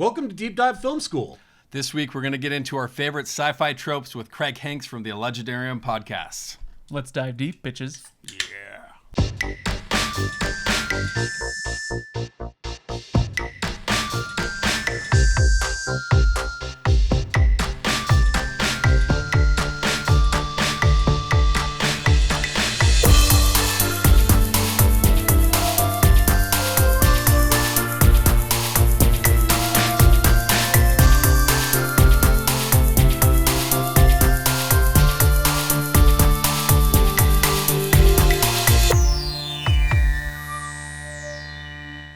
Welcome to Deep Dive Film School. This week, we're going to get into our favorite sci-fi tropes with Craig Hanks from the Lengendarium podcast. Let's dive deep, bitches. Yeah.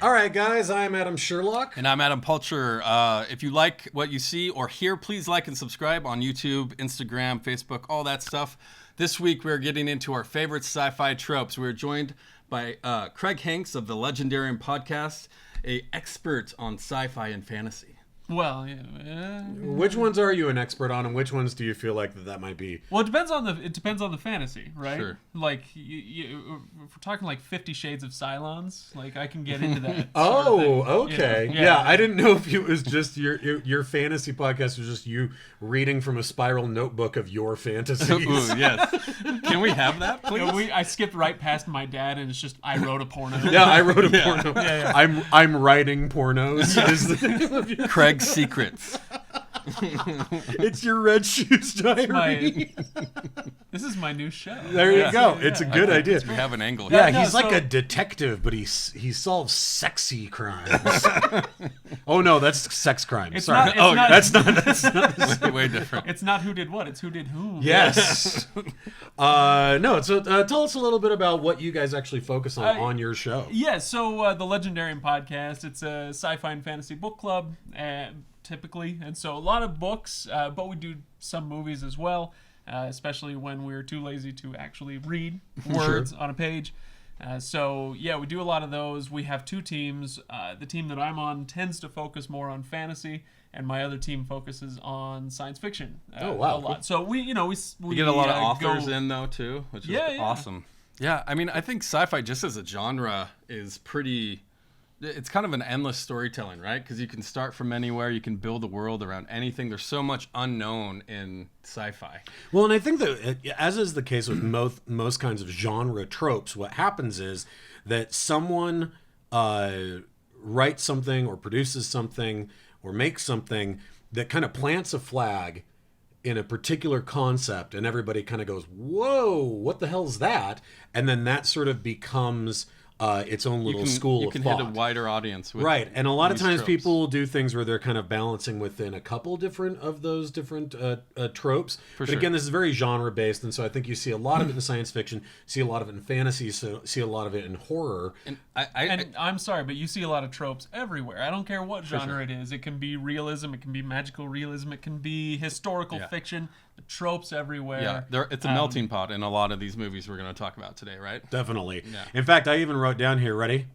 All right, guys, I'm Adam Sherlock. And I'm Adam Pulcher. If you like what you see or hear, please like and subscribe on YouTube, Instagram, Facebook, all that stuff. This week, we're getting into our favorite sci-fi tropes. We're joined by Craig Hanks of the Lengendarium podcast, an expert on sci-fi and fantasy. Well, yeah. Which ones are you an expert on, and which ones do you feel like that might be? Well, it depends on the fantasy, right? Sure. Like, if we're talking like 50 Shades of Cylons, like I can get into that. Oh, sort of thing, okay. you know? Yeah, I didn't know if it was just your fantasy podcast was just you reading from a spiral notebook of your fantasies. Ooh, yes. Can we have that, please? No, I skipped right past my dad, and it's just I wrote a porno. Yeah, I wrote a porno. Yeah. I'm writing pornos. Is the name of your... Craig's Secrets. It's your Red Shoes diary. This is my new show. There you go. It's a good idea. We have an angle Yeah, here. no, he's like so- a detective, but he solves sexy crimes. Oh no, that's sex crimes. It's Sorry. not- it's not- That's not. Way different. It's not who did what; it's who did whom. Yes. No. So tell us a little bit about what you guys actually focus on your show. Yeah, so the Lengendarium podcast, it's a sci-fi and fantasy book club, typically. And so a lot of books, but we do some movies as well, especially when we're too lazy to actually read words on a page. So, yeah, we do a lot of those. We have two teams. The team that I'm on tends to focus more on fantasy, and my other team focuses on science fiction. Oh, wow. A lot. So we You get a lot of authors in, though, too, which is Yeah. awesome. Yeah, I mean, I think sci-fi just as a genre is pretty... It's kind of an endless storytelling, right? Because you can start from anywhere. You can build a world around anything. There's so much unknown in sci-fi. Well, and I think that, as is the case with most kinds of genre tropes, what happens is that someone writes something or produces something or makes something that kind of plants a flag in a particular concept, and everybody kind of goes, whoa, what the hell's that? And then that sort of becomes... its own little school You of can thought. hit a wider audience with Right, and a lot of these times tropes. people will do things where they're kind of balancing within a couple different of those different tropes. But sure. again, this is very genre-based, and so I think you see a lot of it in science fiction, see a lot of it in fantasy, see a lot of it in horror. And And I'm sorry, but you see a lot of tropes everywhere. I don't care what genre it is. It can be realism, it can be magical realism, it can be historical fiction. The tropes everywhere. yeah, it's a melting pot in a lot of these movies we're going to talk about today, right? Definitely. Yeah. In fact, I even wrote down here, ready?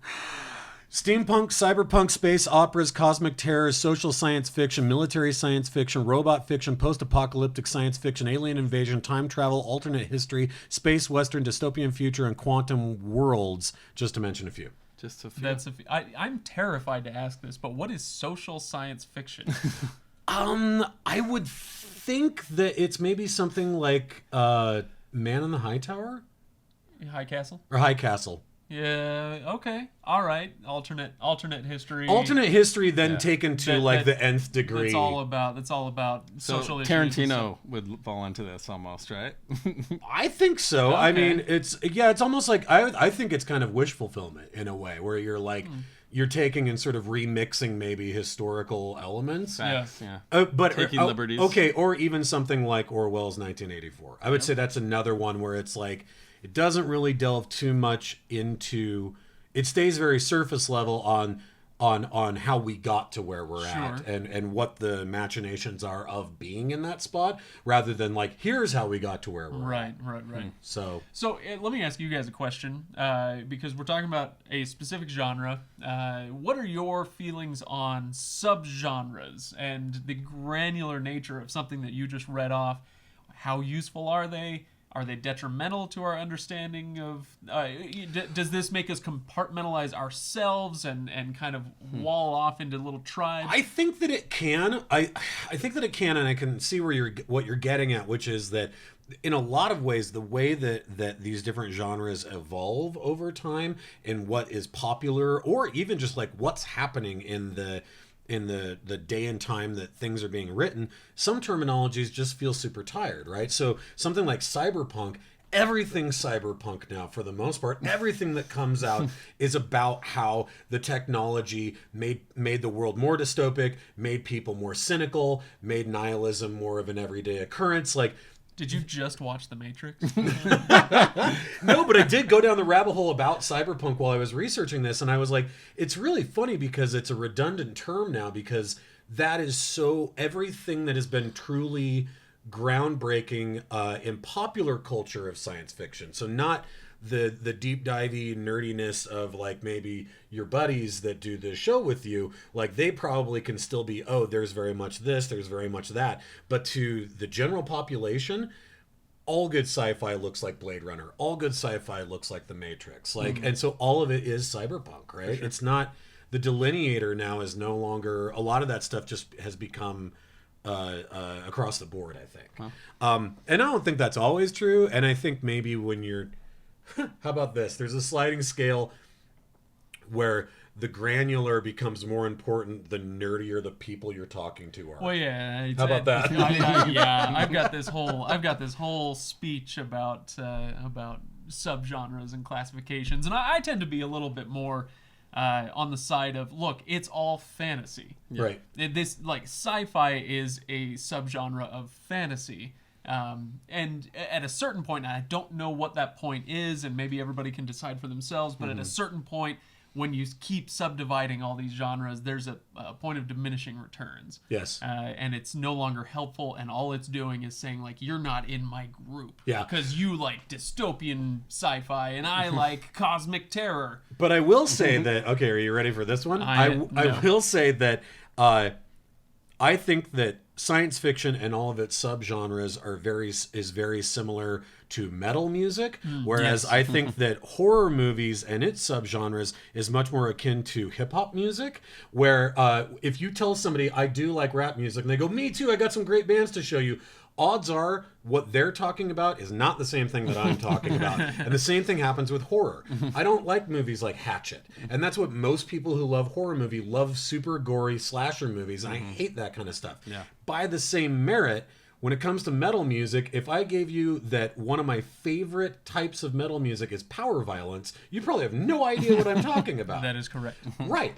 Steampunk, cyberpunk, space operas, cosmic terrors, social science fiction, military science fiction, robot fiction, post-apocalyptic science fiction, alien invasion, time travel, alternate history, space western, dystopian future, and quantum worlds, just to mention a few. Just a few. I'm terrified to ask this, but what is social science fiction? I would think that it's maybe something like Man in the High Tower? High Castle? Or High Castle. Yeah, okay. All right. Alternate history. Alternate history then taken to the nth degree. That's all about So social issues. Tarantino would fall into this almost, right? I think so. I Okay. mean, it's almost like I think it's kind of wish fulfillment in a way where you're like you're taking and sort of remixing maybe historical elements. Facts, yeah. But Taking liberties. Okay, or even something like Orwell's 1984. I would say that's another one where it's like it doesn't really delve too much into. It stays very surface level on how we got to where we're at and what the machinations are of being in that spot, rather than like here's how we got to where we're at. Right. So Let me ask you guys a question, because we're talking about a specific genre. What are your feelings on subgenres and the granular nature of something that you just read off? How useful are they? Are they detrimental to our understanding of? Does this make us compartmentalize ourselves and kind of wall off into little tribes? I think that it can. I think that it can, and I can see what you're getting at, which is that in a lot of ways, the way that these different genres evolve over time and what is popular, or even just like what's happening in the day and time that things are being written, some terminologies just feel super tired, right? So something like cyberpunk, everything's cyberpunk now for the most part. Everything that comes out is about how the technology made the world more dystopic, made people more cynical, made nihilism more of an everyday occurrence. Like, did you just watch The Matrix? No, but I did go down the rabbit hole about cyberpunk while I was researching this, and I was like, it's really funny because it's a redundant term now, because that is so everything that has been truly groundbreaking in popular culture of science fiction. So not the deep divey nerdiness of like maybe your buddies that do the show with you, like they probably can still be, oh, there's very much this, there's very much that. But to the general population, all good sci-fi looks like Blade Runner. All good sci-fi looks like The Matrix. Like, and so all of it is cyberpunk, right? Sure. It's not, the delineator now is no longer, a lot of that stuff just has become across the board, I think. Huh. And I don't think that's always true. And I think maybe when you're, how about this? There's a sliding scale where the granular becomes more important the nerdier the people you're talking to are. Well, yeah. How about that? I've got this whole speech about subgenres and classifications, and I tend to be a little bit more on the side of, look, it's all fantasy. Right. This, like, sci-fi is a subgenre of fantasy. And at a certain point, and I don't know what that point is, and maybe everybody can decide for themselves, but at a certain point, when you keep subdividing all these genres, there's a point of diminishing returns. Yes. And it's no longer helpful, and all it's doing is saying, like, you're not in my group. Yeah. Because you like dystopian sci-fi, and I like cosmic terror. But I will say that, okay, are you ready for this one? I will say that I think that science fiction and all of its subgenres is very similar to metal music, whereas I think that horror movies and its subgenres is much more akin to hip-hop music, where if you tell somebody, I do like rap music, and they go, me too, I got some great bands to show you, odds are what they're talking about is not the same thing that I'm talking about. And the same thing happens with horror. I don't like movies like Hatchet. And that's what most people who love horror movie love, super gory slasher movies. And I hate that kind of stuff. Yeah. By the same merit, when it comes to metal music, if I gave you that one of my favorite types of metal music is power violence, you probably have no idea what I'm talking about. That is correct. Right.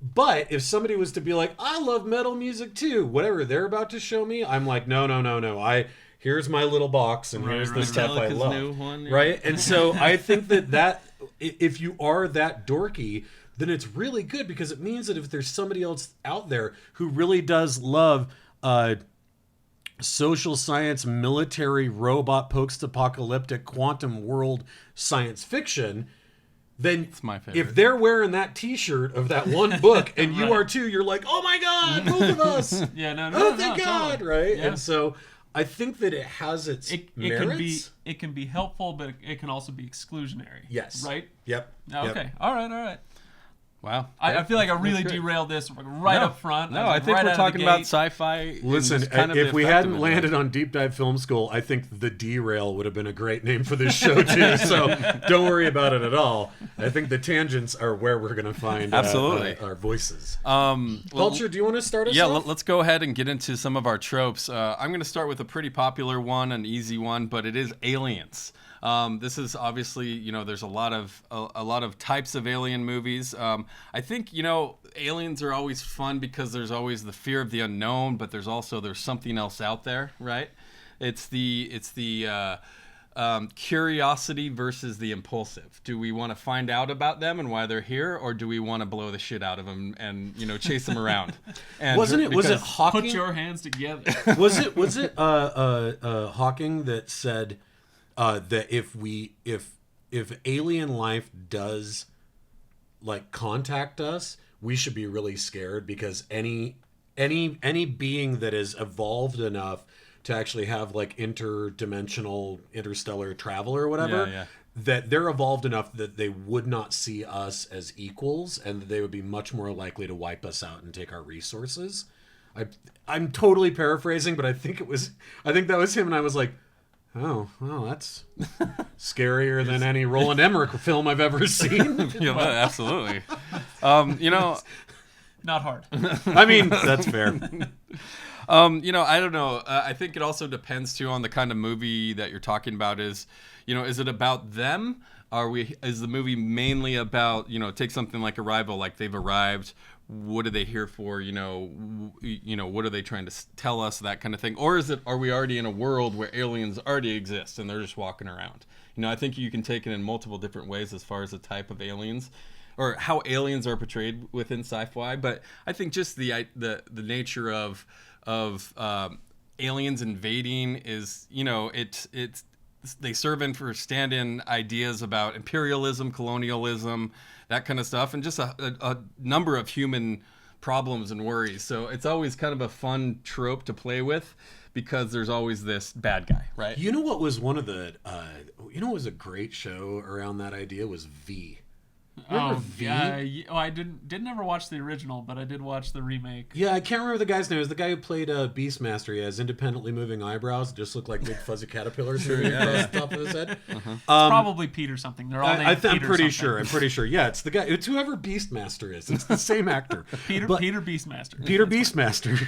But if somebody was to be like, I love metal music too, whatever they're about to show me, I'm like, no. Here's my little box, and here's the stuff I love. New one, yeah. Right? And so I think that if you are that dorky, then it's really good, because it means that if there's somebody else out there who really does love social science, military, robot, post-apocalyptic, quantum world science fiction, then it's my favorite. If they're wearing that T-shirt of that one book and you are too, you're like, oh my God, both of us. Thank God, totally. Right? Yeah. And so I think that it has its merits. It can be helpful, but it can also be exclusionary. Yes. Right? Yep. Okay. Yep. All right. Wow. I feel like I really derailed this up front. No, I think we're talking about sci-fi. Listen, if we hadn't landed on Deep Dive Film School, I think The Derail would have been a great name for this show too. So don't worry about it at all. I think the tangents are where we're going to find absolutely our voices. Culture, do you want to start us off? Yeah, let's go ahead and get into some of our tropes. I'm going to start with a pretty popular one, an easy one, but it is aliens. This is obviously, there's a lot of types of alien movies. I think, aliens are always fun because there's always the fear of the unknown, but there's something else out there, right? It's the curiosity versus the impulsive. Do we want to find out about them and why they're here, or do we want to blow the shit out of them and chase them around? And was it Hawking? Put your hands together. Was it Hawking that said that if alien life does like contact us, we should be really scared, because any being that is evolved enough to actually have like interdimensional, interstellar travel or whatever. Yeah. That they're evolved enough that they would not see us as equals, and that they would be much more likely to wipe us out and take our resources. I'm totally paraphrasing, but I think that was him, and I was like, oh, well, that's scarier than any Roland Emmerich film I've ever seen. Yeah, absolutely. Not hard. I mean, that's fair. I don't know. I think it also depends too on the kind of movie that you're talking about. Is it about them? Is the movie mainly about, take something like Arrival, like they've arrived, what are they here for? What are they trying to tell us? That kind of thing. Or are we already in a world where aliens already exist and they're just walking around? I think you can take it in multiple different ways as far as the type of aliens or how aliens are portrayed within sci-fi. But I think just the nature of aliens invading is, they serve in for stand-in ideas about imperialism, colonialism, that kind of stuff, and just a number of human problems and worries. So it's always kind of a fun trope to play with because there's always this bad guy, right? You know what was one of the, what was a great show around that idea was V. Remember V? Yeah. I didn't ever watch the original, but I did watch the remake. Yeah, I can't remember the guy's name. It was the guy who played Beastmaster. He has independently moving eyebrows, just look like big fuzzy caterpillars across the top of his head. It's probably Peter something. They're all named Peter I'm pretty something. sure. Yeah, it's the guy. It's whoever Beastmaster is. It's the same actor. Peter Beastmaster. Peter Beastmaster.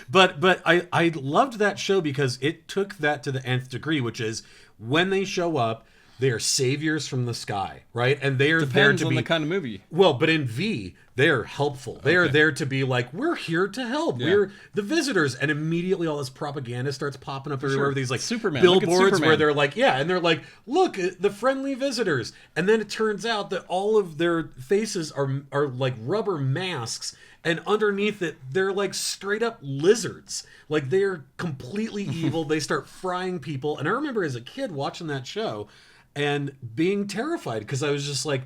But I loved that show because it took that to the nth degree, which is when they show up, they are saviors from the sky, right? And they are there to on be the kind of movie. Well, but in V, they are helpful. They are there to be like, we're here to help. Yeah. We're the visitors. And immediately all this propaganda starts popping up everywhere. Sure. These like Superman. Look at billboards Superman. where they're like, and they're like, look, the friendly visitors. And then it turns out that all of their faces are like rubber masks. And underneath it, they're like straight up lizards. Like they're completely evil. They start frying people. And I remember as a kid watching that show and being terrified because I was just like,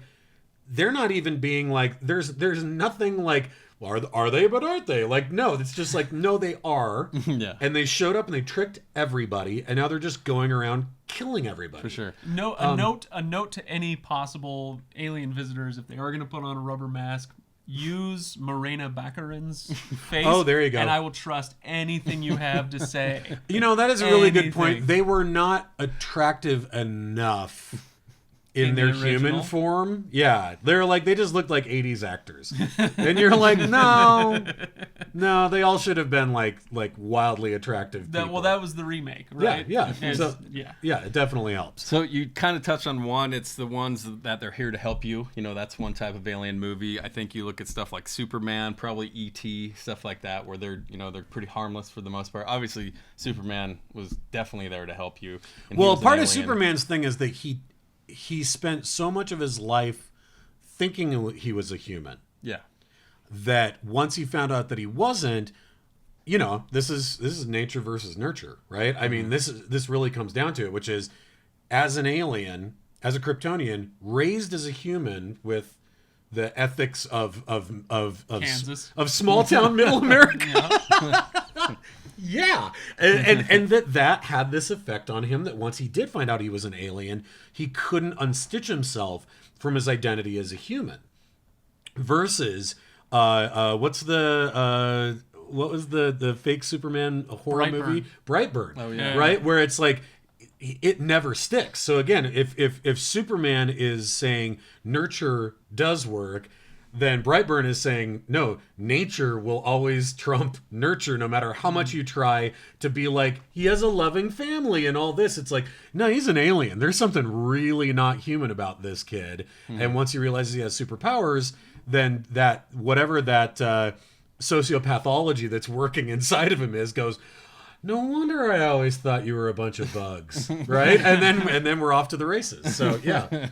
they're not even being like, there's nothing like, well, are they, but aren't they? Like, no, it's just like, no, they are. Yeah. And they showed up and they tricked everybody, and now they're just going around killing everybody. For sure. No, a note to any possible alien visitors: if they are going to put on a rubber mask, use Morena Baccarin's face. Oh, there you go. And I will trust anything you have to say. That is a really good Anything. point. They were not attractive enough in their the original? human form. Yeah. They're like, they just looked like 80s actors. And you're like, no, they all should have been like wildly attractive people. Well, that was the remake, right? Yeah. Yeah. Yeah, it definitely helps. So you kind of touched on one. It's the ones that they're here to help you. That's one type of alien movie. I think you look at stuff like Superman, probably E.T., stuff like that, where they're pretty harmless for the most part. Obviously, Superman was definitely there to help you. And he Well, was an part of alien. Superman's thing is that he spent so much of his life thinking he was a human Yeah. that once he found out that he wasn't, this is nature versus nurture, right? I mean, this really comes down to it, which is as an alien, as a Kryptonian, raised as a human with the ethics of Kansas. of small town middle America. Yeah, and that had this effect on him that once he did find out he was an alien, he couldn't unstitch himself from his identity as a human. Versus, what was the fake Superman horror movie? Brightburn. Oh yeah. Right, where it's like it never sticks. So again, if Superman is saying nurture does work, then Brightburn is saying, no, nature will always trump nurture no matter how much you try to be like, he has a loving family and all this. It's like, no, he's an alien. There's something really not human about this kid. And once he realizes he has superpowers, then that, whatever that sociopathology that's working inside of him goes, no wonder I always thought you were a bunch of bugs, right? And then we're off to the races. So yeah.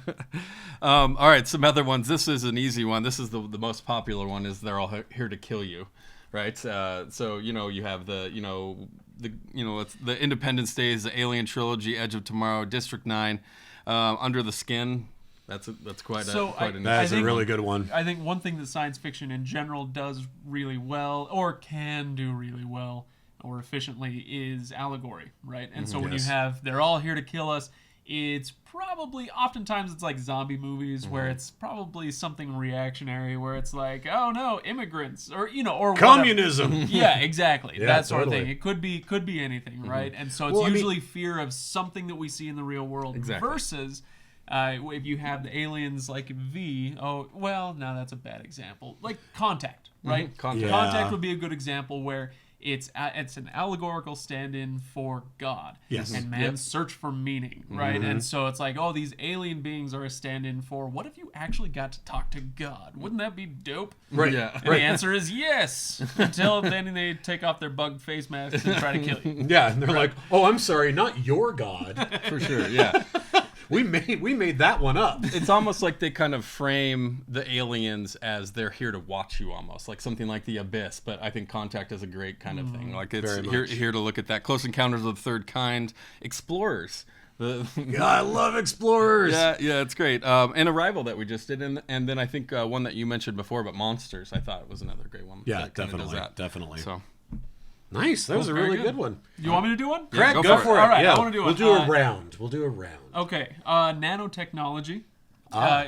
All right, some other ones. This is an easy one. This is the most popular one. Is they're all here to kill you, right? So you have it's the Independence Days, the Alien Trilogy, Edge of Tomorrow, District 9, Under the Skin. That's quite an That's a really good one. I think one thing that science fiction in general does really well, or can do really well, or efficiently is allegory, right? And so when you Yes. have they're all here to kill us, it's probably oftentimes it's like zombie movies where it's probably something reactionary where it's like, oh no, immigrants or or whatever. Communism. Yeah, exactly. Yeah, that sort of totally. thing. It could be anything, right? And so it's Well, I mean- usually fear of something that we see in the real world Exactly. versus if you have the aliens like V. Oh, well, no, that's a bad example. Like Contact, right? Contact. Yeah. Contact would be a good example where it's an allegorical stand-in for God Yes. and man's search for meaning, right? And so it's like, oh, these alien beings are a stand-in for what if you actually got to talk to God? Wouldn't that be dope? Right. Yeah. And the answer is yes. Until then they take off their bug face masks and try to kill you. Yeah, and they're like, "Oh, I'm sorry, not your God. For sure, yeah. We made that one up." It's almost like they kind of frame the aliens as they're here to watch you, almost like something like the Abyss. But I think Contact is a great kind of thing. Like it's Very here, much. here to look at that. Close Encounters of the Third Kind, Explorers. God, I love explorers. Yeah, it's great. And Arrival that we just did, and then I think one that you mentioned before, but Monsters. I thought was another great one. Yeah, that kinda does definitely, that. definitely. So Nice. That was a very really good. good one. You want me to do one? Craig, go go for for it. it. All right, Yeah, I wanna do we'll one. do a round. We'll do a round. Okay, nanotechnology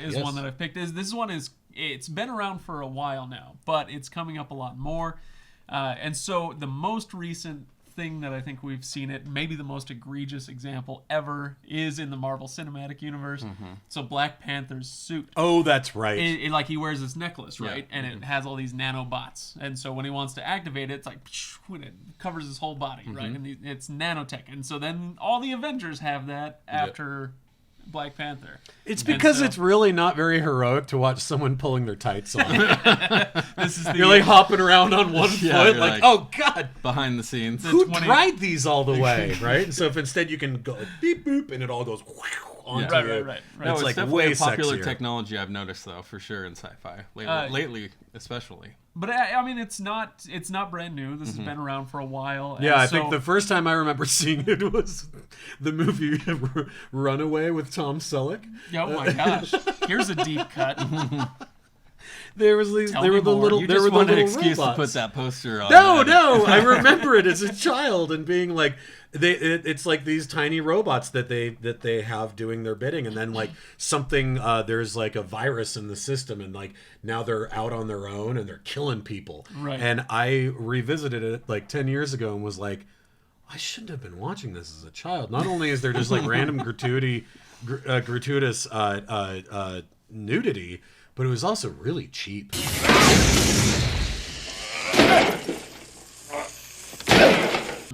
is yes. one that I've picked. This one it's been around for a while now, but it's coming up a lot more. And so the most recent thing that I think we've seen it, maybe the most egregious example ever, is in the Marvel Cinematic Universe. So Black Panther's suit. Oh, that's right. Like he wears this necklace, right? Yeah. And it has all these nanobots. And so when he wants to activate it, it's like when it covers his whole body, right? And it's nanotech. And so then all the Avengers have that after Black Panther. It's And because so- it's really not very heroic to watch someone pulling their tights on. This is the You're like hopping around on one Yeah, foot, you're like, like- oh God, behind the scenes. who 20 tried these all the way, right? And so if instead you can go like, beep boop, and it all goes onto Right, you. right. No, It's it's like definitely way a popular sexier. technology I've noticed though, for sure in sci-fi lately, especially. But I mean, it's not brand new. This has been around for a while. Yeah, and I so- think the first time I remember seeing it was the movie Runaway with Tom Selleck. Oh my gosh! Here's a deep cut. There was these, Tell there me were the more. little, You there just were the wanted an little excuse robots. to put that poster on. No, I remember it as a child and being like, it's like these tiny robots that they have doing their bidding, and then like something there's like a virus in the system, and like now they're out on their own and they're killing people. Right. And I revisited it like 10 years ago and was like, I shouldn't have been watching this as a child. Not only is there just like random gratuitous nudity, but it was also really cheap.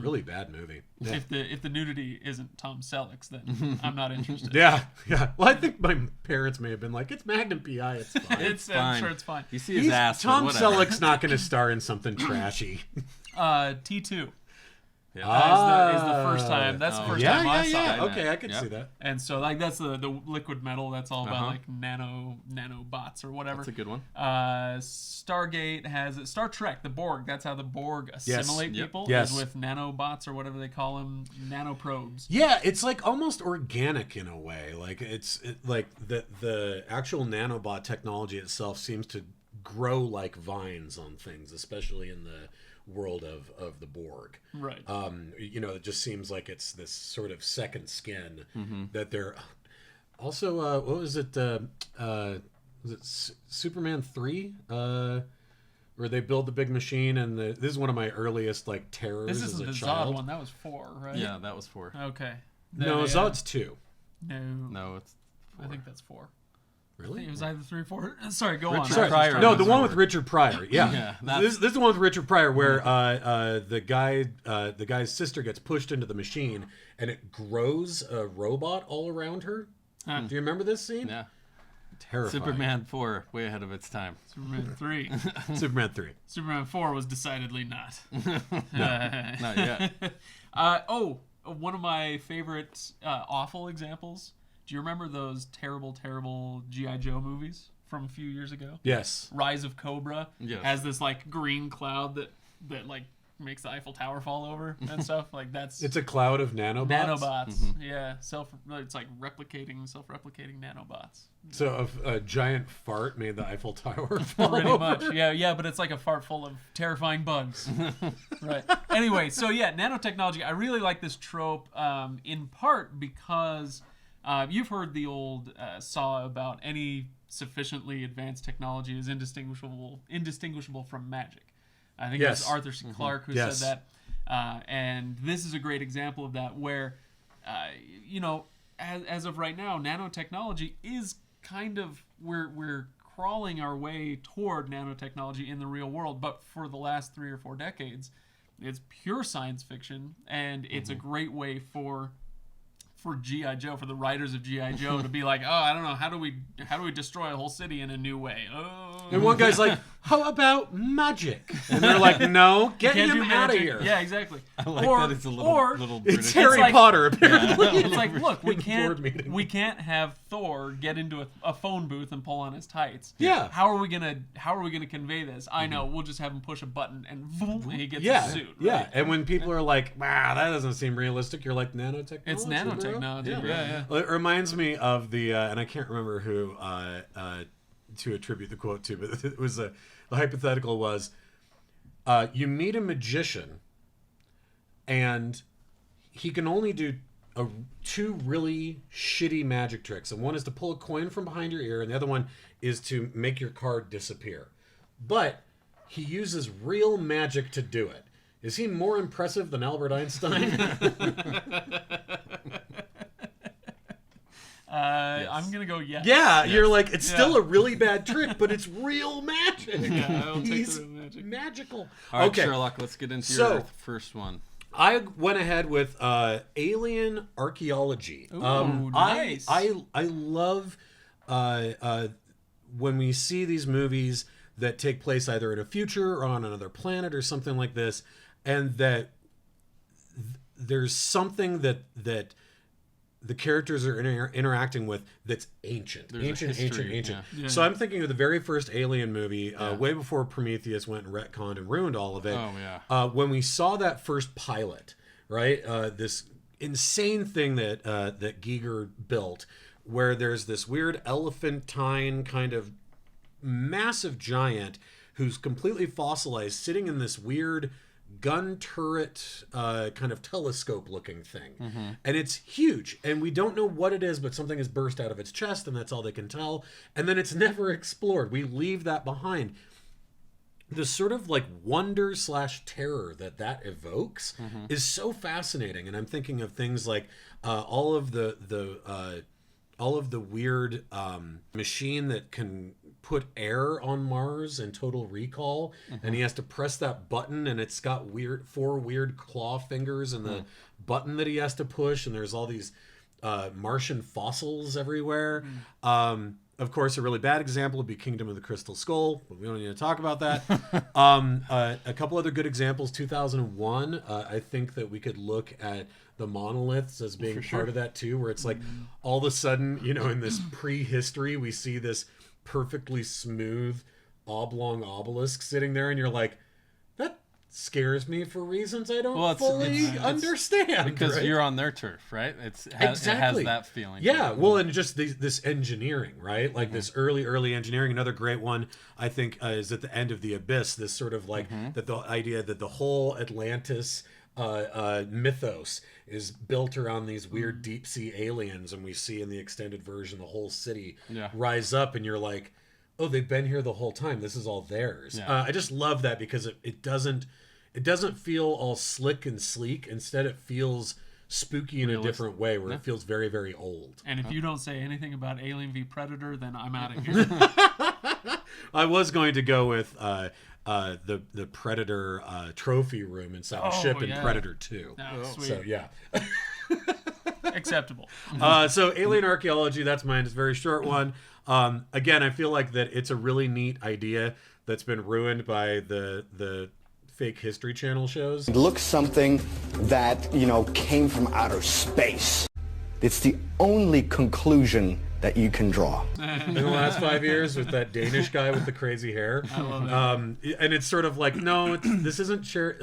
Really bad movie. Yeah. If the nudity isn't Tom Selleck's, then I'm not interested. Yeah. Well, I think my parents may have been like, "It's Magnum PI. It's fine." It's I'm fine. sure it's fine. You see his ass. but Tom whatever. Selleck's not going to star in something trashy. T2 Yeah. is the first time. That's the first yeah, time I saw yeah. it. Okay, I could Yep. see that. And so like that's the liquid metal. That's all about Uh-huh. like nanobots or whatever. That's a good one. Stargate has it. Star Trek, the Borg. That's how the Borg assimilate Yep. people. Yes. Is with nanobots or whatever they call them, nanoprobes. Yeah, it's like almost organic in a way. Like like the actual nanobot technology itself seems to grow like vines on things, especially in the world of the Borg. Right. It just seems like it's this sort of second skin that they're also what was it was it Superman 3 where they build the big machine, and this is one of my earliest like terrors This as isn't a the Zod child. one. That was 4, right? Yeah, that was 4. Okay. No, Then, Zod's 2. No. No, it's I think that's 4. I Really? think it was either 3 or 4. Sorry, go Richard on. Sorry, Pryor no, was the one the with word. Richard Pryor. Yeah, Yeah, that's- this is the one with Richard Pryor where the guy's sister gets pushed into the machine and it grows a robot all around her. Huh. Do you remember this scene? yeah. Terrifying. Superman 4, way ahead of its time. Superman 3. Superman 3. Superman 4 was decidedly not. Not yet. One of my favorite awful examples. Do you remember those terrible G.I. Joe movies from a few years ago? Yes. Rise of Cobra Yes. has this like green cloud that like makes the Eiffel Tower fall over and stuff. Like that's It's a cloud of nanobots. nanobots. Yeah, it's like self-replicating nanobots. So a giant fart made the Eiffel Tower fall Pretty over. much, yeah, but it's like a fart full of terrifying bugs. Right. Anyway, so yeah, nanotechnology. I really like this trope, in part because you've heard the old saw about any sufficiently advanced technology is indistinguishable from magic. I think it was Arthur C. Clarke who said that, and this is a great example of that, where as of right now, nanotechnology is kind of we're crawling our way toward nanotechnology in the real world, but for the last 3 or 4 decades, it's pure science fiction, and it's a great way for G.I. Joe, for the writers of G.I. Joe to be like, oh, I don't know, how do we destroy a whole city in a new way? Oh. And one guy's like, how about magic? And they're like, no, get him out of here. Yeah, exactly. I like that it's a little British. It's Harry Potter, apparently. It's like, look, we can't have Thor get into a phone booth and pull on his tights. Yeah. How are we gonna convey this? I know, we'll just have him push a button and boom, he gets a suit. Right? Yeah. And when people are like, wow, that doesn't seem realistic, you're like, nanotechnology. It's nanotechnology. Yeah. Well, it reminds me of the, and I can't remember who to attribute the quote to, but it was the hypothetical was, you meet a magician, and he can only do 2 really shitty magic tricks, and one is to pull a coin from behind your ear, and the other one is to make your card disappear. But he uses real magic to do it. Is he more impressive than Albert Einstein? Yes. I'm gonna go yes. Yeah, you're like, it's still a really bad trick, but it's real magic. Yeah, He's magical. All right, okay, Sherlock, let's get into your first one. I went ahead with alien archaeology. Ooh, nice. I love when we see these movies that take place either in a future or on another planet or something like this, and that there's something that the characters are interacting with that's ancient. Yeah. So I'm thinking of the very first Alien movie, way before Prometheus went and retconned and ruined all of it. Oh, yeah. When we saw that first pilot, right? This insane thing that Giger built, where there's this weird elephantine kind of massive giant who's completely fossilized, sitting in this weird gun turret kind of telescope looking thing, and it's huge, and we don't know what it is, but something has burst out of its chest, and that's all they can tell, and then it's never explored. We leave that behind. The sort of like wonder / terror that evokes is so fascinating, and I'm thinking of things like all of the weird machine that can put air on Mars in Total Recall, and he has to press that button, and it's got 4 weird claw fingers and the button that he has to push, and there's all these Martian fossils everywhere. Of course, a really bad example would be Kingdom of the Crystal Skull, but we don't need to talk about that. A couple other good examples. 2001, I think that we could look at the monoliths as being part of that too, where it's like all of a sudden, in this prehistory, we see this perfectly smooth oblong obelisk sitting there, and you're like, that scares me for reasons I don't fully understand. Because right? you're on their turf, right? It has that feeling. Yeah, well, and just this engineering, right? Like this early engineering. Another great one, I think, is at the end of The Abyss, this sort of like that the idea that the whole Atlantis mythos is built around these weird deep sea aliens, and we see in the extended version the whole city rise up, and you're like, oh, they've been here the whole time, this is all theirs. I just love that, because it doesn't feel all slick and sleek. Instead, it feels spooky in a different way, where it feels very, very old. And if you don't say anything about Alien v Predator, then I'm out of here. I was going to go with the Predator trophy room inside the ship in Predator 2. Oh, sweet. So yeah. Acceptable. So alien archaeology, that's mine. It's a very short one. Again, I feel like that it's a really neat idea that's been ruined by the fake History Channel shows. It looks something that, came from outer space. It's the only conclusion that you can draw. in the last 5 years with that Danish guy with the crazy hair. I love that. And it's sort of like, no, this isn't Chariot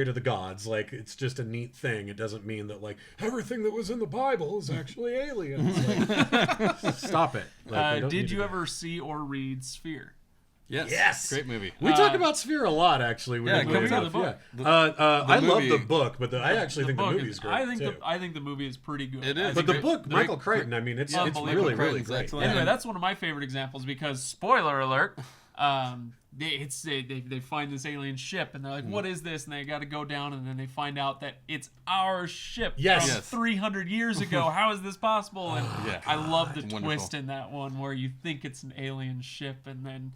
of the Gods. Like, it's just a neat thing. It doesn't mean that like everything that was in the Bible is actually aliens. Like, stop it. Like, we don't need Did to you do ever see or read Sphere? Yes. Yes. Great movie. We talk about Sphere a lot, actually. Yeah, When go we to have- the book. yeah. I love movie- the book, but I actually think the book movie's great. I think the movie is pretty good. It is. But the Great- book, great- Michael Crichton, I mean, it's Unbelievable. really, really Crichton's great. excellent. Anyway, that's one of my favorite examples because spoiler alert. They find this alien ship and they're like, "What is this?" And they got to go down, and then they find out that it's our ship Yes. from Yes. 300 years ago. How is this possible? And Yeah. I love the Wonderful. twist in that one where you think it's an alien ship, and then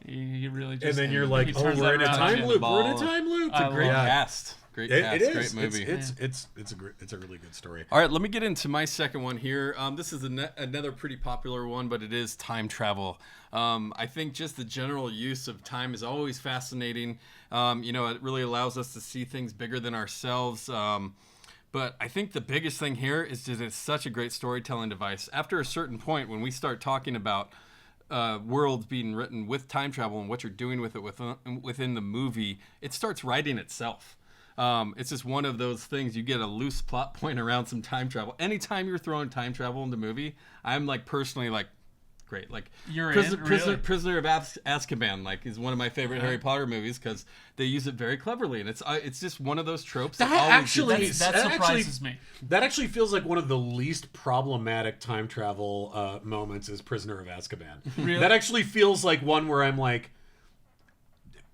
he really just And then you're like, he oh, turns we're that in a around time again. loop. We're in a Ball. time loop. I Great love cast. Great It cast. is. Great movie. It's a really good story. All right, let me get into my second one here. This is another pretty popular one, but it is time travel. I think just the general use of time is always fascinating. It really allows us to see things bigger than ourselves. But I think the biggest thing here is that it's such a great storytelling device. After a certain point, when we start talking about worlds being written with time travel and what you're doing with it within the movie, it starts writing itself. It's just one of those things. You get a loose plot point around some time travel. Anytime you're throwing time travel in the movie, I'm like personally like, great. Like You're Prisoner, in, really? Prisoner of Azkaban, like is one of my favorite Harry Potter movies because they use it very cleverly, and it's just one of those tropes. That always actually- gets- that surprises me. That actually feels like one of the least problematic time travel moments is Prisoner of Azkaban. Really? That actually feels like one where I'm like,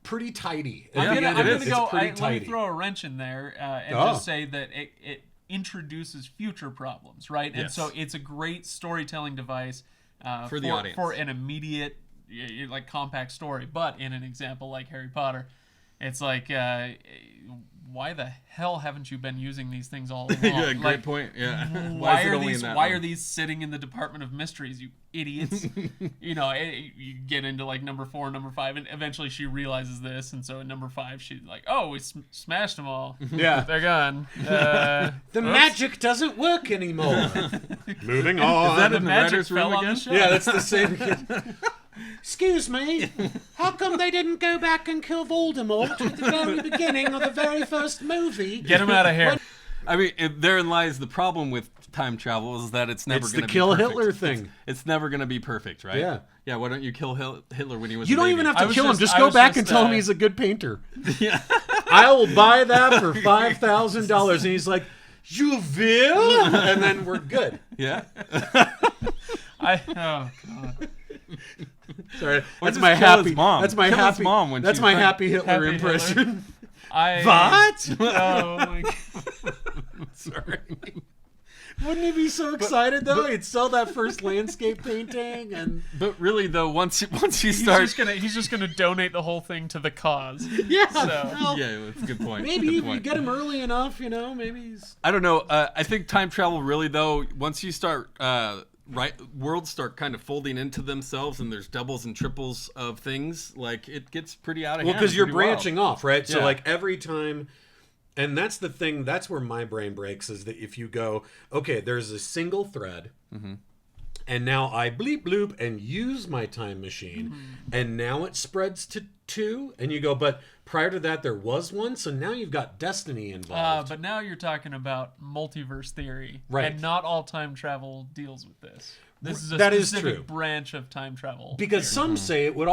pretty tidy. At I'm the gonna, end I'm of gonna it, go. it's pretty Let me tidy. throw a wrench in there and Oh. just say that it introduces future problems, right? And Yes. so it's a great storytelling device For the audience. for an immediate, like compact story. But in an example like Harry Potter, it's like, why the hell haven't you been using these things all along? yeah, great Like, point. Yeah. Why is it are only in these? that Why one? are these sitting in the Department of Mysteries? You idiots! You get into like number 4, number 5, and eventually she realizes this, and so in number 5 she's like, "Oh, we smashed them all. Yeah. They're gone." The magic doesn't work anymore. Moving on. that The in the magic writer's room fell on the again? shelf. Yeah, that's the same. Excuse me, how come they didn't go back and kill Voldemort at the very beginning of the very first movie? Get him out of here. I mean, therein lies the problem with time travel is that it's never It's going the to be kill perfect. Hitler thing. It's never going to be perfect, right? Yeah. Yeah. Why don't you kill Hitler when he was? You a don't baby? even have I to was kill him. just- Just I go was back just, and tell him uh, he's a good painter. Yeah. I will buy that for $5,000. And he's like, you will? And then we're good. Yeah. Oh god. Sorry, that's just my kill happy. his mom. That's my Kill his happy. mom when That's she's my pregnant. happy Hitler Happy impression. What? What? Oh my god. Sorry. Wouldn't he be so excited though? He'd sell that first landscape painting, and But really, though, once you He's start, just gonna donate the whole thing to the cause. yeah, So- well, yeah, that's a good point. maybe Good if you point. get him early enough, maybe he's. I don't know. I think time travel really, though, once you start, worlds start kind of folding into themselves, and there's doubles and triples of things. Like it gets pretty out of Well, hand. because you're pretty wild. branching off, right? So Yeah. like every time, and that's the thing. That's where my brain breaks. Is that if you go, okay, there's a single thread. And now I bleep bloop and use my time machine, and now it spreads to 2. And you go, but prior to that there was one, so now you've got destiny involved. But now you're talking about multiverse theory, Right. And not all time travel deals with this. This is a That is specific true. branch of time travel. Because some say it was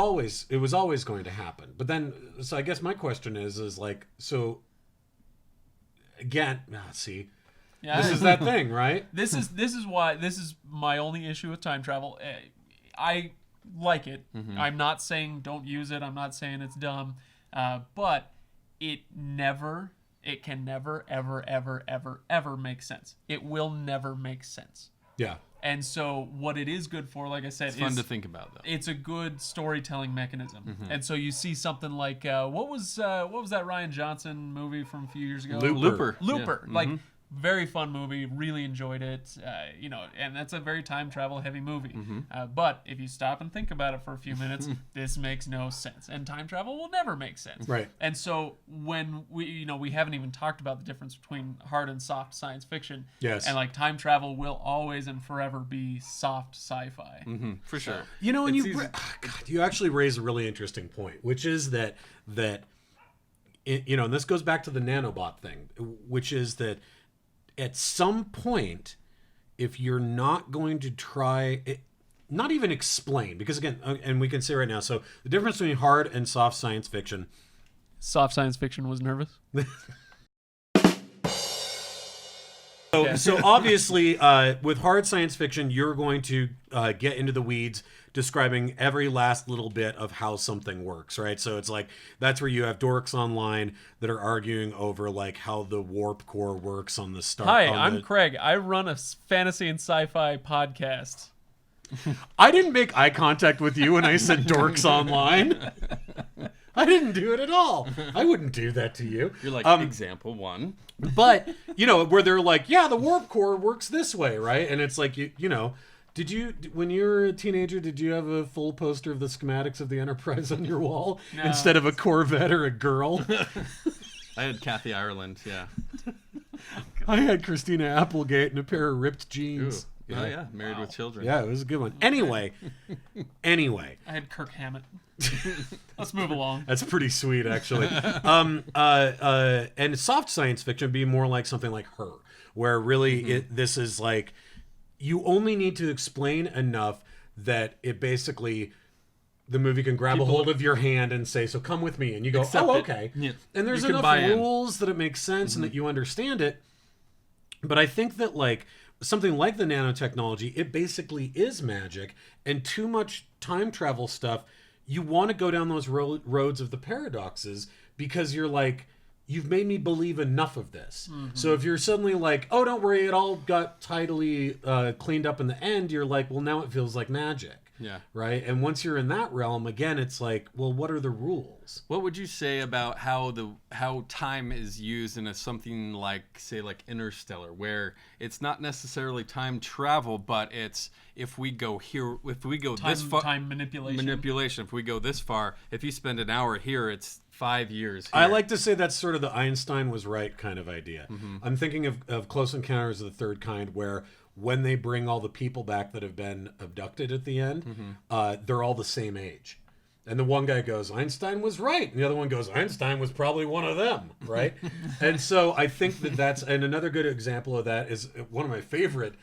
always going to happen. But then, so I guess my question is like, so again, see, Yeah, this is that thing, right? this is my only issue with time travel. I like it. I'm not saying don't use it. I'm not saying it's dumb, but it can never, ever make sense. It will never make sense. Yeah. And so what it is good for, like I said, It's fun is to think about, though. it's a good storytelling mechanism. And so you see something like what was that Ryan Johnson movie from a few years ago? Looper. Looper. Yeah. Like very fun movie. Really enjoyed it. And that's a very time travel heavy movie. But if you stop and think about it for a few minutes, this makes no sense. And time travel will never make sense. Right. And so when we haven't even talked about the difference between hard and soft science fiction. Yes. And like time travel will always and forever be soft sci-fi. For sure. And you actually raise a really interesting point, which is that and this goes back to the nanobot thing, which is that at some point, if you're not going to try it, not even explain, because again, and we can say right now, so the difference between hard and soft science fiction. Soft science fiction was nervous. So obviously, with hard science fiction, you're going to get into the weeds describing every last little bit of how something works, right? So it's like, that's where you have dorks online that are arguing over like how the warp core works on the star. Hi, I'm Craig. I run a fantasy and sci-fi podcast. I didn't make eye contact with you when I said dorks online. I didn't do it at all. I wouldn't do that to you. You're like, example one. But, where they're like, yeah, the warp core works this way, right? And it's like, did you, when you were a teenager, did you have a full poster of the schematics of the Enterprise on your wall instead of a Corvette or a girl? I had Kathy Ireland, yeah. I had Christina Applegate and a pair of ripped jeans. Ooh. Oh, yeah. Married with Children. Yeah, it was a good one. Anyway. I had Kirk Hammett. Let's move along. That's pretty sweet, actually. And soft science fiction would be more like something like Her, where really this is like, you only need to explain enough that it basically, the movie can grab a hold of your hand and say, so come with me. And you go, okay. Yeah. And there's enough rules that it makes sense and that you understand it. But I think that like something like the nanotechnology, it basically is magic, and too much time travel stuff, you want to go down those roads of the paradoxes because you're like, you've made me believe enough of this. So if you're suddenly like, oh, don't worry, it all got tidily cleaned up in the end, you're like, well, now it feels like magic. Yeah. Right? And once you're in that realm, again, it's like, well, what are the rules? What would you say about how time is used in something like, say, like Interstellar, where it's not necessarily time travel, but it's if we go this far, time manipulation. If we go this far, if you spend an hour here, it's 5 years here. I like to say that's sort of the Einstein was right kind of idea. I'm thinking of Close Encounters of the Third Kind, where when they bring all the people back that have been abducted at the end, they're all the same age. And the one guy goes, Einstein was right. And the other one goes, Einstein was probably one of them, right? And so I think that's, and another good example of that is one of my favorite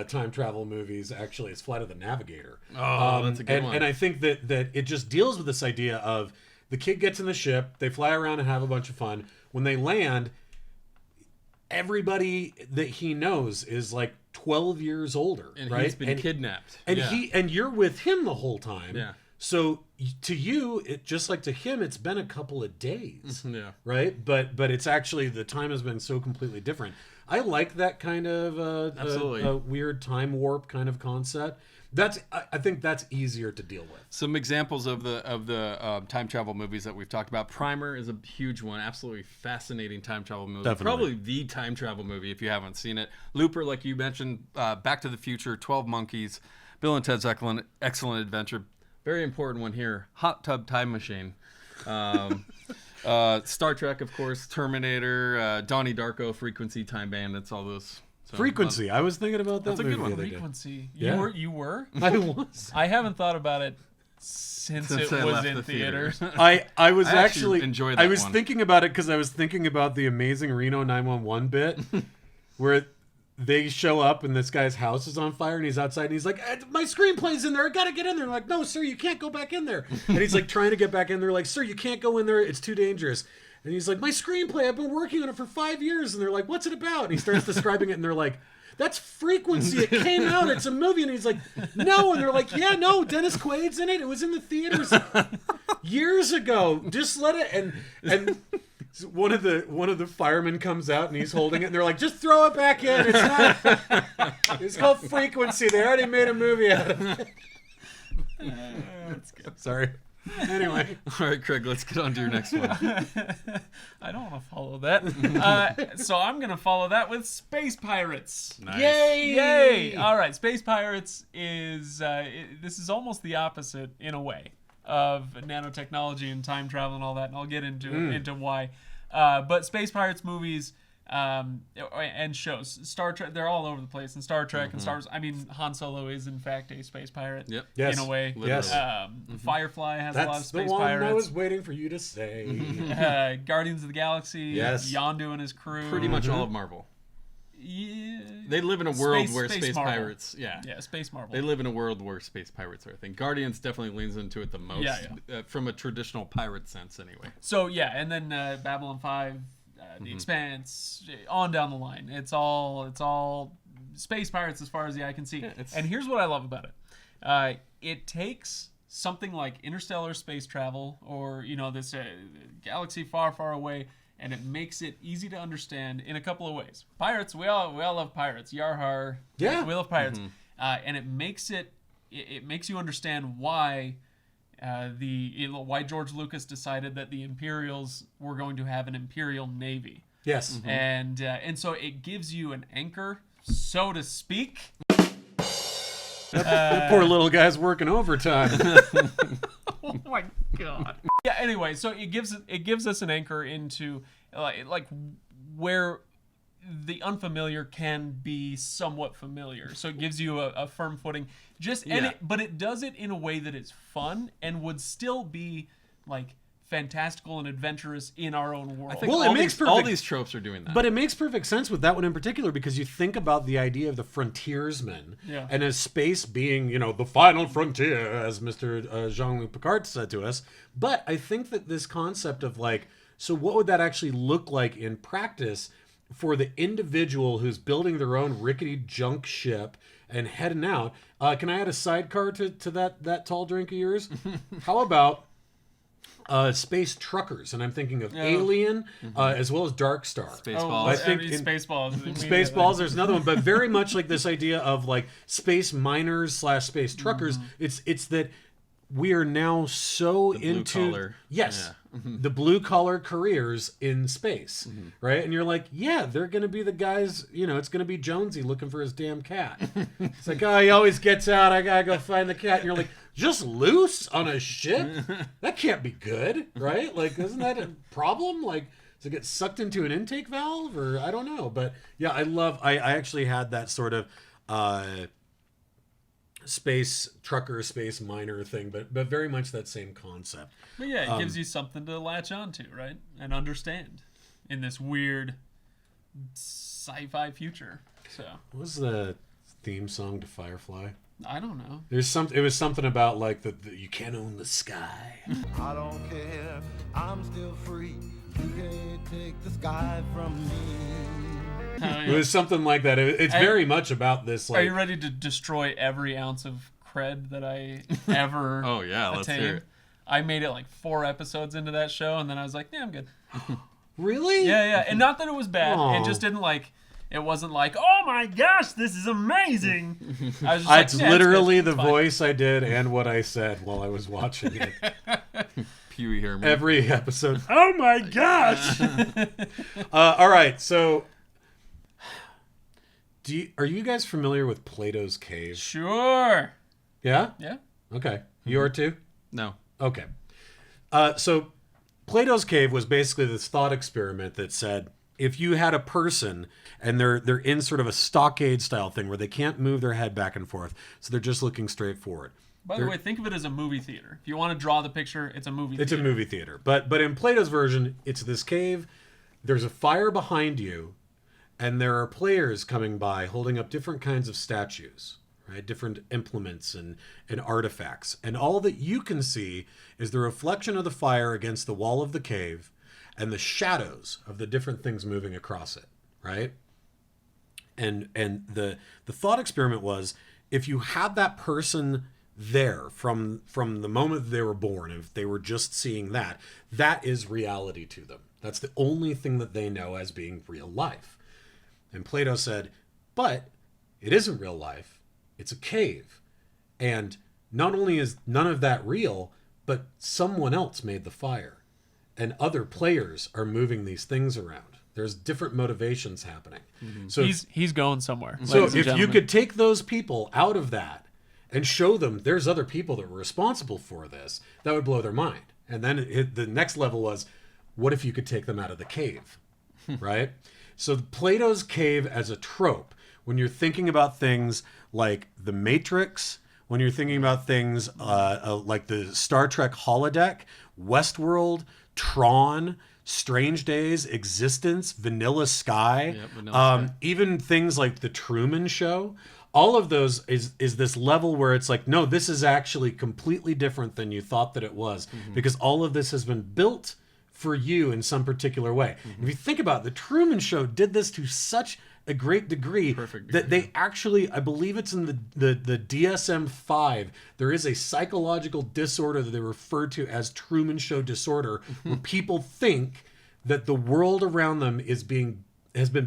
time travel movies, actually, is Flight of the Navigator. Oh, that's a good one. And I think that it just deals with this idea of the kid gets in the ship, they fly around and have a bunch of fun. When they land, everybody that he knows is like 12 years older, and right? He's been kidnapped. And you're with him the whole time. Yeah. So to you, it just like to him, it's been a couple of days. Yeah. Right. But it's actually, the time has been so completely different. I like that kind of absolutely weird time warp kind of concept. I think that's easier to deal with. Some examples of the time travel movies that we've talked about. Primer is a huge one. Absolutely fascinating time travel movie. Definitely. Probably the time travel movie if you haven't seen it. Looper, like you mentioned, Back to the Future, 12 Monkeys, Bill and Ted's Excellent Adventure. Very important one here. Hot Tub Time Machine. Star Trek, of course, Terminator, Donnie Darko, Frequency, Time Bandits, all those. So, Frequency. I was thinking about that. That's a good one. Frequency. Yeah. You were? I was. I haven't thought about it since it was in theaters. I was actually enjoyed that I was one. thinking about it because I was thinking about the amazing Reno 911 bit where they show up and this guy's house is on fire and he's outside and he's like, my screenplay's in there, I gotta get in there. And like, no, sir, you can't go back in there. And he's like trying to get back in there, like, sir, you can't go in there, it's too dangerous. And he's like, my screenplay, I've been working on it for 5 years. And they're like, what's it about? And he starts describing it and they're like, that's Frequency, it came out, it's a movie. And he's like, no. And they're like, yeah, no, Dennis Quaid's in it, it was in the theaters years ago, just let it. And one of the firemen comes out and he's holding it and they're like, just throw it back in, it's not, it's called Frequency, they already made a movie out of it. That's good. Sorry. Anyway. All right, Craig, let's get on to your next one. I don't want to follow that. So I'm going to follow that with Space Pirates. Nice. Yay! All right, Space Pirates is this is almost the opposite in a way of nanotechnology and time travel and all that, and I'll get into why. But Space Pirates movies and shows, Star Trek, they're all over the place. And Star Trek and Star Wars. I mean, Han Solo is in fact a space pirate. Yep. Yes. In a way. Yes. Firefly has a lot of That's space the one pirates. I was waiting for you to say. Guardians of the Galaxy. Yes. Yondu and his crew. Pretty much all of Marvel. Yeah. They live in a world where space Marvel. pirates. Yeah. Yeah, Space Marvel. They live in a world where space pirates are a thing. Guardians definitely leans into it the most. Yeah. From a traditional pirate sense, anyway. So yeah, and then Babylon 5, The Expanse, on down the line. It's all space pirates as far as the eye can see. Yeah, and here's what I love about it. It takes something like interstellar space travel, or this galaxy far, far away, and it makes it easy to understand in a couple of ways. Pirates, we all love pirates. Yar har. Yeah. We love pirates. And it makes you understand why why George Lucas decided that the Imperials were going to have an Imperial Navy. Yes. And so it gives you an anchor, so to speak. That poor little guy's working overtime. Oh my god. Yeah. Anyway, so it gives us an anchor into like where the unfamiliar can be somewhat familiar. So it gives you a firm footing. But it does it in a way that is fun and would still be like fantastical and adventurous in our own world. I think all these tropes are doing that. But it makes perfect sense with that one in particular, because you think about the idea of the frontiersman and as space being, the final frontier, as Mr. Jean-Luc Picard said to us. But I think that this concept of so what would that actually look like in practice for the individual who's building their own rickety junk ship and heading out? Can I add a sidecar to that tall drink of yours? How about space truckers? And I'm thinking of Alien as well as Dark Star. Spaceballs. I think Spaceballs. Spaceballs, there's another one, but very much like this idea of space miners / space truckers. It's that we are now so into collar. The blue collar careers in space, right? And you're like, yeah, they're gonna be the guys. It's gonna be Jonesy looking for his damn cat. It's like, oh, he always gets out. I gotta go find the cat. And you're like, just loose on a ship? That can't be good, right? Isn't that a problem? Does it get sucked into an intake valve, or I don't know? But yeah, I actually had that sort of space trucker, space miner thing, but very much that same concept. But yeah, it gives you something to latch onto, right? And understand in this weird sci-fi future. So What was the theme song to Firefly? I don't know. It was something about the you can't own the sky. I don't care, I'm still free. You can't take the sky from me. It was something like that. It's very much about this. Are you ready to destroy every ounce of cred that I ever Oh yeah, let's hear it. I made it 4 episodes into that show, and then I was like, yeah, I'm good. Really? Yeah. And not that it was bad. Aw. It just didn't it wasn't oh my gosh, this is amazing. I was just It's literally it's the fine. voice I did and what I said while I was watching it. Pewy here. Every episode. Oh my gosh! All right, so are you guys familiar with Plato's Cave? Sure. Yeah? Yeah. Okay. You are too? No. Okay. So Plato's Cave was basically this thought experiment that said, if you had a person and they're in sort of a stockade style thing where they can't move their head back and forth, so they're just looking straight forward. By the way, think of it as a movie theater. If you want to draw the picture, it's a movie It's theater. a movie theater. But in Plato's version, it's this cave. There's a fire behind you, and there are players coming by holding up different kinds of statues, right? Different implements and artifacts. And all that you can see is the reflection of the fire against the wall of the cave and the shadows of the different things moving across it, right? And the thought experiment was, if you had that person there from the moment they were born, if they were just seeing that is reality to them. That's the only thing that they know as being real life. And Plato said, but it isn't real life. It's a cave. And not only is none of that real, but someone else made the fire, and other players are moving these things around. There's different motivations happening. So He's going somewhere. so ladies and if you gentlemen. could take those people out of that and show them there's other people that were responsible for this, that would blow their mind. And then the next level was, what if you could take them out of the cave, right? So Plato's cave as a trope, when you're thinking about things like The Matrix, when you're thinking about things like the Star Trek holodeck, Westworld, Tron, Strange Days, Existence, Vanilla Sky, even things like The Truman Show, all of those is this level where it's like, no, this is actually completely different than you thought that it was, because all of this has been built for you in some particular way. If you think about it, The Truman Show did this to such a great degree that they actually, I believe it's in the DSM-5, there is a psychological disorder that they refer to as Truman Show disorder, where people think that the world around them has been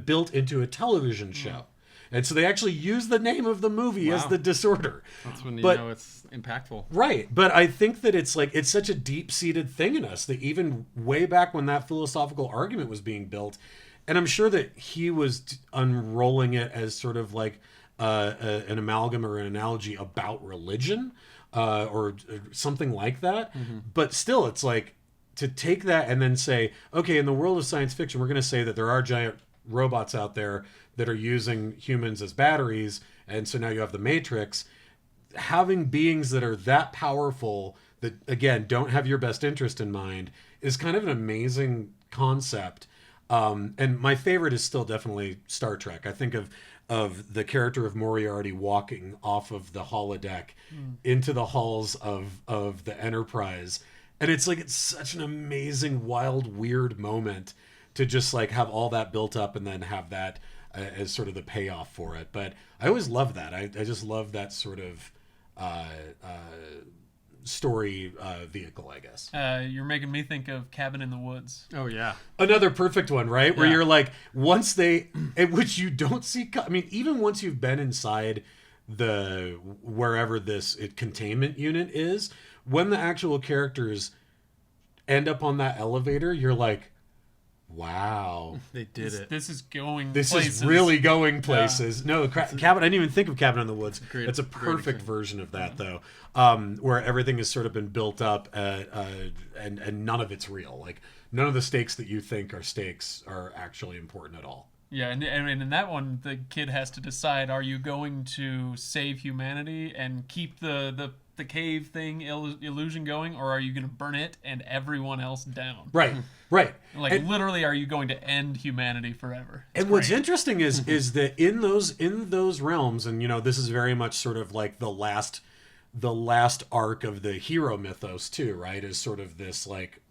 built into a television show. And so they actually use the name of the movie as the disorder. That's when you know it's impactful. Right. But I think that it's such a deep-seated thing in us that even way back when that philosophical argument was being built, and I'm sure that he was unrolling it as sort of like an amalgam or an analogy about religion or something like that. But still, it's like to take that and then say, okay, in the world of science fiction, we're going to say that there are giant robots out there that are using humans as batteries, and so now you have the Matrix. Having beings that are that powerful that, again, don't have your best interest in mind is kind of an amazing concept. And my favorite is still definitely Star Trek. I think of the character of Moriarty walking off of the holodeck into the halls of the Enterprise, and it's such an amazing, wild, weird moment to just like have all that built up and then have that as sort of the payoff for it. But I always love that. I just love that sort of story vehicle, I guess. You're making me think of Cabin in the Woods. Oh, yeah. Another perfect one, right? Where you're like, once they, which you don't see, I mean, even once you've been inside the, wherever this containment unit is, when the actual characters end up on that elevator, you're like, wow, they did it. This is going this places. is really going places. No, Cabin, I didn't even think of Cabin in the Woods. It's a great perfect example. version of that, though, where everything has sort of been built up and none of it's real. Like, none of the stakes that you think are stakes are actually important at all. Yeah, and in that one, the kid has to decide, are you going to save humanity and keep the cave thing illusion going, or are you going to burn it and everyone else down? Right, right. Like, literally, are you going to end humanity forever? And what's interesting is that in those realms, and this is very much sort of like the last arc of the hero mythos too, right? Is sort of this like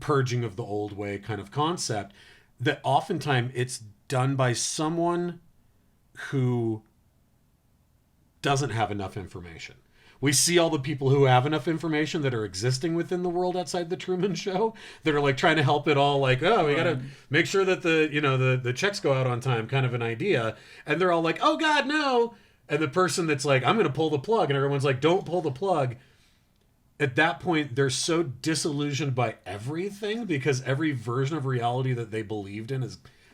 purging of the old way kind of concept, that oftentimes it's done by someone who doesn't have enough information. We see all the people who have enough information that are existing within the world outside the Truman Show that are like trying to help it all, like, oh, we got to make sure that the checks go out on time, kind of an idea. And they're all like, oh God, no. And the person that's like, I'm going to pull the plug, and everyone's like, don't pull the plug. At that point, they're so disillusioned by everything, because every version of reality that they believed in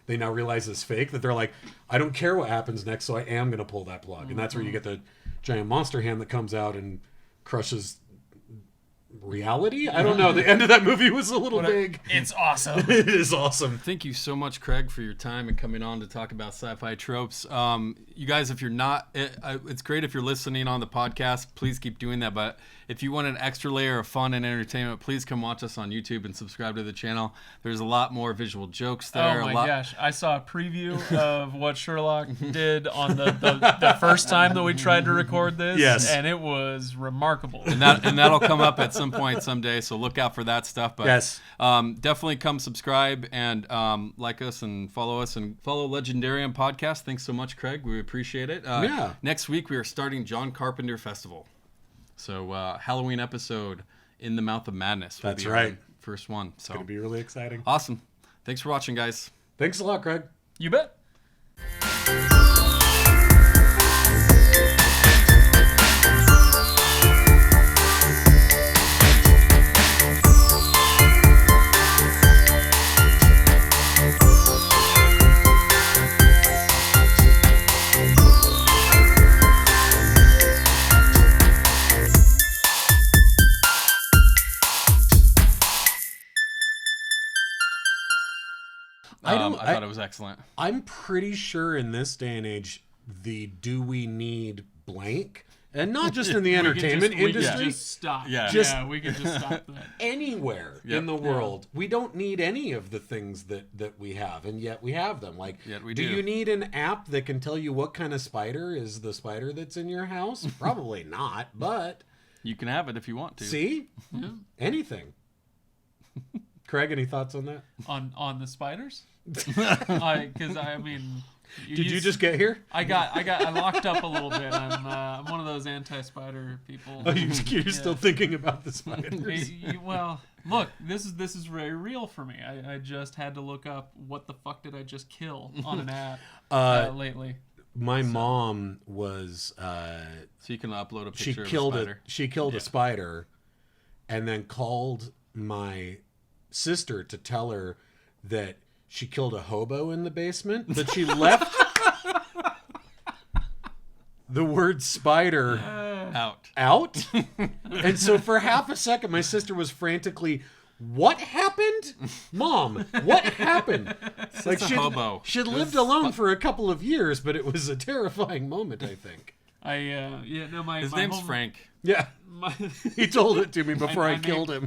they now realize is fake, that they're like, I don't care what happens next, so I am going to pull that plug. And that's where you get the giant monster hand that comes out and crushes reality. I don't know. The end of that movie was a little big. It's awesome. It is awesome. Thank you so much, Craig, for your time and coming on to talk about Sci-Fi Tropes. You guys, if you're not, it's great if you're listening on the podcast. Please keep doing that. But if you want an extra layer of fun and entertainment, please come watch us on YouTube and subscribe to the channel. There's a lot more visual jokes there. Oh my gosh. I saw a preview of what Sherlock did on the first time that we tried to record this. Yes. And it was remarkable. And that'll come up at some point someday, so look out for that stuff. But Yes. Definitely come subscribe and like us and follow Legendarium Podcast. Thanks so much, Craig. We appreciate it. Yeah. Next week we are starting John Carpenter Festival. So Halloween episode, In the Mouth of Madness. That's right. Our first one. So It's going to be really exciting. awesome. Thanks for watching, guys. Thanks a lot, Craig. You bet. I thought it was excellent. I'm pretty sure in this day and age, the do we need blank, and not just in the entertainment we industry, can just stop. Yeah. Yeah, we can just stop that. anywhere in the world, we don't need any of the things that we have, and yet we have them. Like, Yet we do do. you need an app that can tell you what kind of spider is the spider that's in your house? Probably not, but You can have it if you want to. see, anything. Craig, any thoughts on that? On the spiders? Because I mean, Did you just get here? I locked up a little bit. I'm one of those anti-spider people. Oh, you're still thinking about the spiders. Well, look, this is very real for me. I just had to look up what the fuck did I just kill on an app lately. My mom was So you can upload a she picture killed of a spider. she killed a spider, and then called my sister to tell her that she killed a hobo in the basement, but she left the word spider out. And so for half a second, my sister was frantically, what happened? Mom, what happened? Like a hobo. She'd lived alone for a couple of years, but it was a terrifying moment, I think. His His name's Frank. Yeah. He told it to me before I killed him.